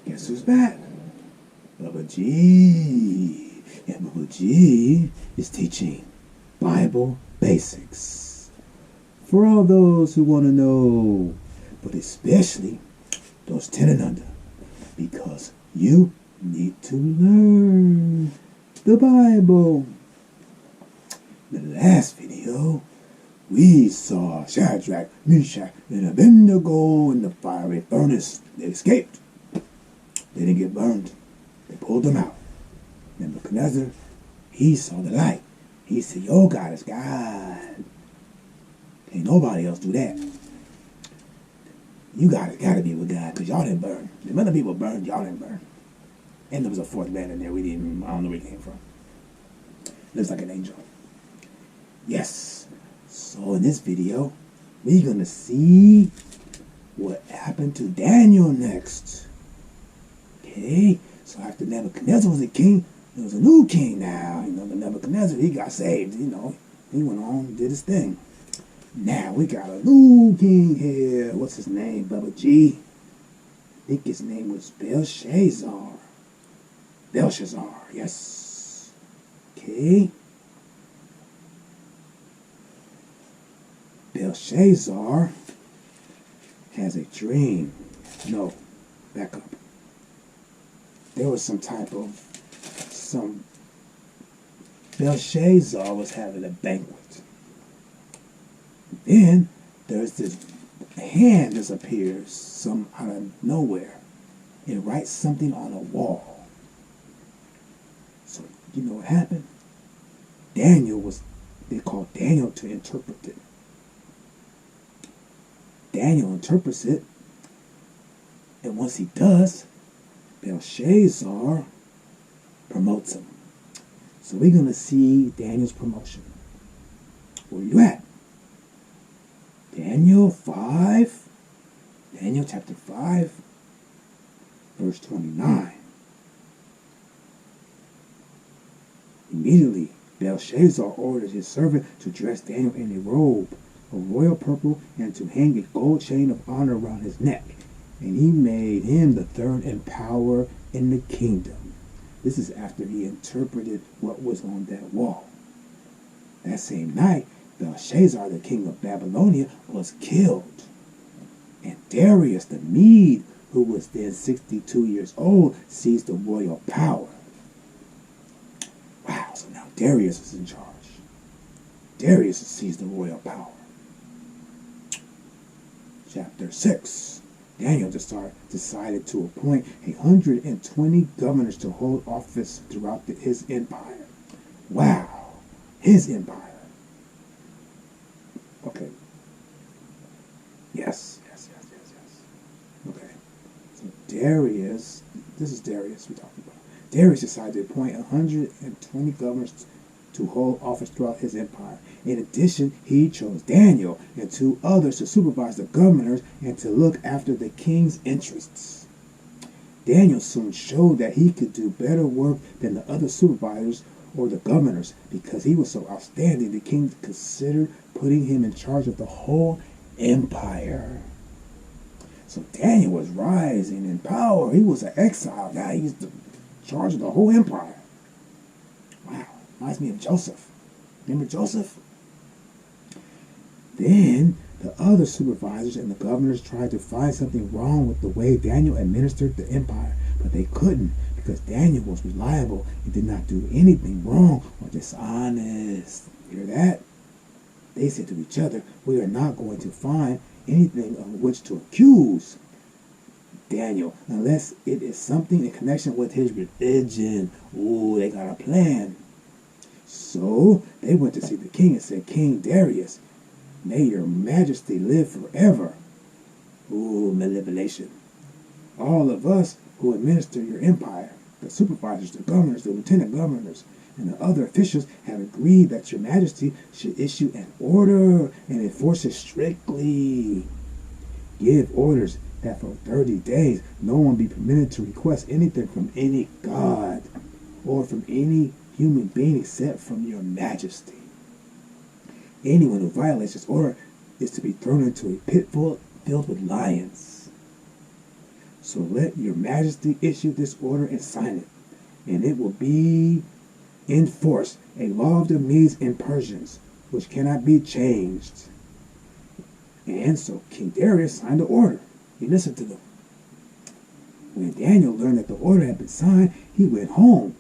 Guess who's back? Bubba G. And Bubba G is teaching Bible basics for all those who want to know, but especially those 10 and under, because you need to learn the Bible. In the last video, we saw Shadrach, Meshach, and Abednego in the fiery furnace. They escaped. They didn't get burned. They pulled them out. Nebuchadnezzar, he saw the light. He said, your God is God. Ain't nobody else do that. You gotta be with God, because y'all didn't burn. The other people burned, y'all didn't burn. And there was a fourth man in there. I don't know where he came from. Looks like an angel. Yes. So in this video, we're going to see what happened to Daniel next. Okay. So after Nebuchadnezzar was a king, there was a new king now. The Nebuchadnezzar, he got saved. He went on and did his thing. Now we got a new king here. What's his name? Bubba G. I think his name was Belshazzar. Belshazzar, yes. Okay. Belshazzar has a dream. No, back up. There was Belshazzar was having a banquet. Then there's this hand disappears out of nowhere. It writes something on a wall. So you know what happened? They called Daniel to interpret it. Daniel interprets it, and once he does, Belshazzar promotes him. So we're going to see Daniel's promotion. Where you at? Daniel chapter 5, verse 29. Immediately, Belshazzar ordered his servant to dress Daniel in a robe of royal purple and to hang a gold chain of honor around his neck. And he made him the third in power in the kingdom. This is after he interpreted what was on that wall. That same night, Belshazzar, the king of Babylonia, was killed. And Darius the Mede, who was then 62 years old, seized the royal power. Wow, so now Darius is in charge. Darius seized the royal power. Chapter 6. Daniel decided to appoint 120 governors to hold office throughout his empire. Wow, his empire. Okay. Yes. Okay. So Darius, this is Darius we're talking about. Darius decided to appoint 120 governors to hold office throughout his empire. In addition, he chose Daniel and 2 others to supervise the governors and to look after the king's interests. Daniel soon showed that he could do better work than the other supervisors or the governors. Because he was so outstanding, the king considered putting him in charge of the whole empire. So Daniel was rising in power. He was an exile. Now he's in charge of the whole empire. Wow, reminds me of Joseph. Remember Joseph? Then the other supervisors and the governors tried to find something wrong with the way Daniel administered the empire, but they couldn't, because Daniel was reliable and did not do anything wrong or dishonest. Hear that? They said to each other, we are not going to find anything of which to accuse Daniel unless it is something in connection with his religion. Ooh, they got a plan. So they went to see the king and said, King Darius, may your majesty live forever. Ooh, manipulation. All of us who administer your empire, the supervisors, the governors, the lieutenant governors, and the other officials have agreed that your majesty should issue an order and enforce it strictly. Give orders that for 30 days no one be permitted to request anything from any god or from any human being except from your majesty. Anyone who violates this order is to be thrown into a pit filled with lions. So let your majesty issue this order and sign it, and it will be in force, a law of the Medes and Persians, which cannot be changed. And so King Darius signed the order. He listened to them. When Daniel learned that the order had been signed, he went home.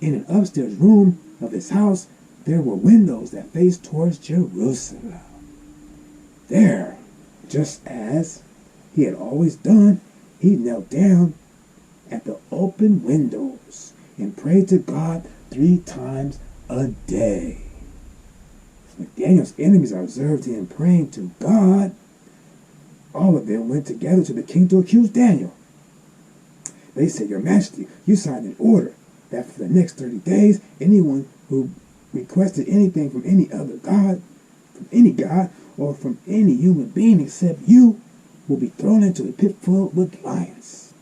In an upstairs room of his house, there were windows that faced towards Jerusalem. There, just as he had always done, he knelt down at the open windows and prayed to God 3 times a day. When Daniel's enemies observed him praying to God, all of them went together to the king to accuse Daniel. They said, "Your Majesty, you signed an order that for the next 30 days, anyone who requested anything from any other god, from any god, or from any human being except you, will be thrown into a pit filled with lions."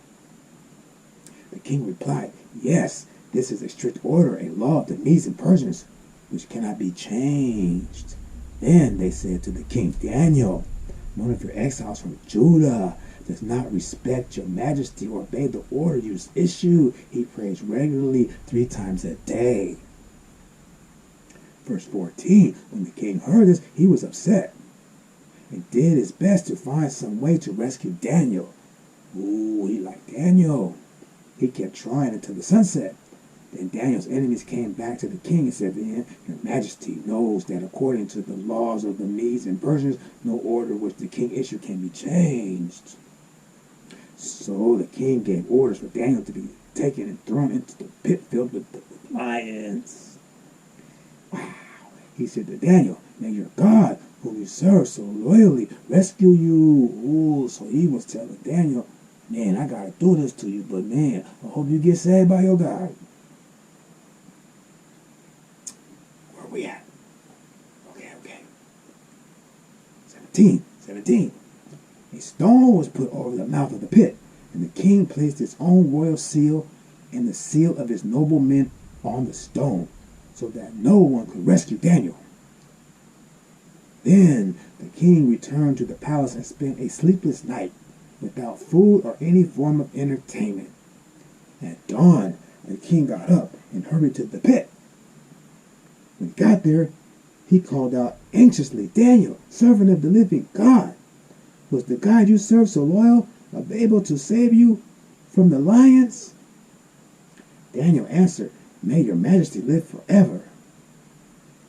The king replied, "Yes, this is a strict order, a law of the Medes and Persians, which cannot be changed." Then they said to the king, "Daniel, one of your exiles from Judah, does not respect your majesty or obey the order you issued. He prays regularly 3 times a day." Verse 14, when the king heard this, he was upset and did his best to find some way to rescue Daniel. Ooh, he liked Daniel. He kept trying until the sunset. Then Daniel's enemies came back to the king and said to him, "Your majesty knows that according to the laws of the Medes and Persians, no order which the king issued can be changed." So the king gave orders for Daniel to be taken and thrown into the pit filled with lions. Wow. He said to Daniel, "May your God, whom you serve so loyally, rescue you." Ooh, so he was telling Daniel, "Man, I gotta do this to you, but man, I hope you get saved by your God." Where are we at? Okay. 17. A stone was put over the mouth of the pit, and the king placed his own royal seal and the seal of his noblemen on the stone, so that no one could rescue Daniel. Then the king returned to the palace and spent a sleepless night without food or any form of entertainment. At dawn, the king got up and hurried to the pit. When he got there, he called out anxiously, "Daniel, servant of the living God, was the God you serve so loyal, able to save you from the lions?" Daniel answered, "May your majesty live forever.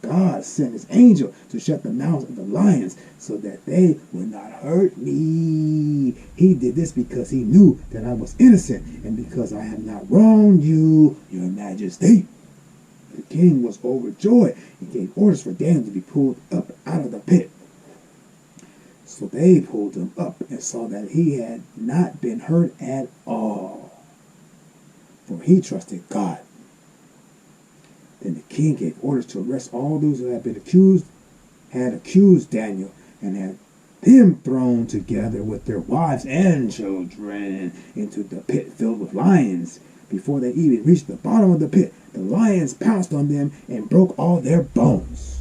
God sent his angel to shut the mouths of the lions so that they would not hurt me. He did this because he knew that I was innocent and because I have not wronged you, your majesty." The king was overjoyed and gave orders for Daniel to be pulled up out of the pit. So they pulled him up and saw that he had not been hurt at all, for he trusted God. Then the king gave orders to arrest all those who had accused Daniel, and had them thrown together with their wives and children into the pit filled with lions. Before they even reached the bottom of the pit, the lions pounced on them and broke all their bones.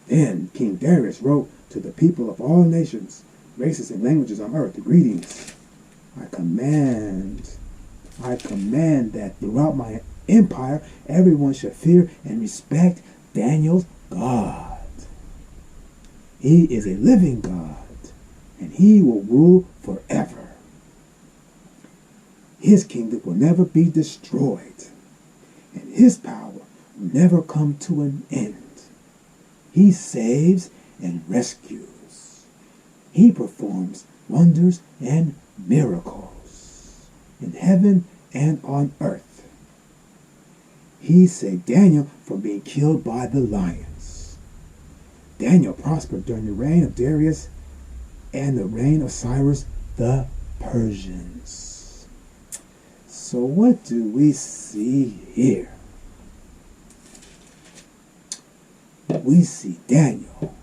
Then King Darius wrote to the people of all nations, races, and languages on earth, "Greetings. I command that throughout my empire, everyone should fear and respect Daniel's God. He is a living God, and he will rule forever. His kingdom will never be destroyed, and his power will never come to an end. He saves and rescues. He performs wonders and miracles in heaven and on earth. He saved Daniel from being killed by the lions. Daniel prospered during the reign of Darius and the reign of Cyrus the Persians." So what do we see here? We see Daniel,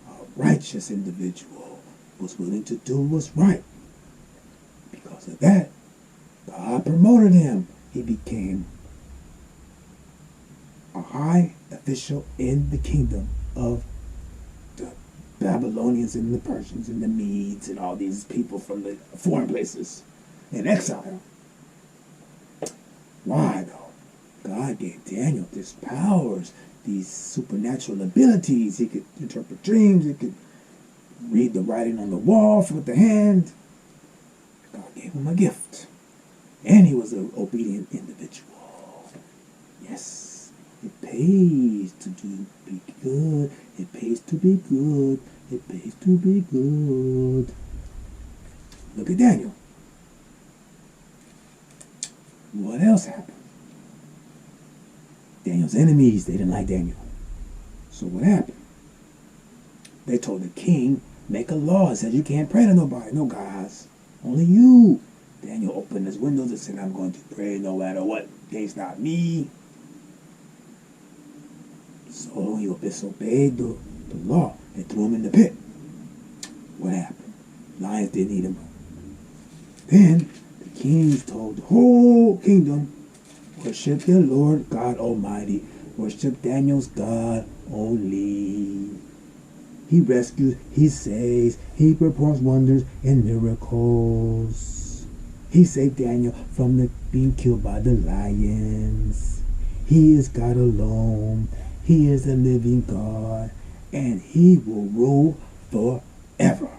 a righteous individual, was willing to do what's right. Because of that, God promoted him. He became a high official in the kingdom of the Babylonians and the Persians and the Medes and all these people from the foreign places in exile. Why though? God gave Daniel these powers, these supernatural abilities. He could interpret dreams. He could read the writing on the wall with the hand. God gave him a gift. And he was an obedient individual. Yes, it pays to be good. It pays to be good. It pays to be good. Look at Daniel. What else happened? Daniel's enemies, they didn't like Daniel. So what happened? They told the king, make a law that says you can't pray to nobody, no gods, only you. Daniel opened his windows and said, I'm going to pray no matter what. They stop me. So he disobeyed the law and threw him in the pit. What happened? Lions didn't eat him. Then the kings told the whole kingdom, worship the Lord God Almighty. Worship Daniel's God only. He rescues, he saves, he performs wonders and miracles. He saved Daniel from being killed by the lions. He is God alone. He is the living God. And he will rule forever.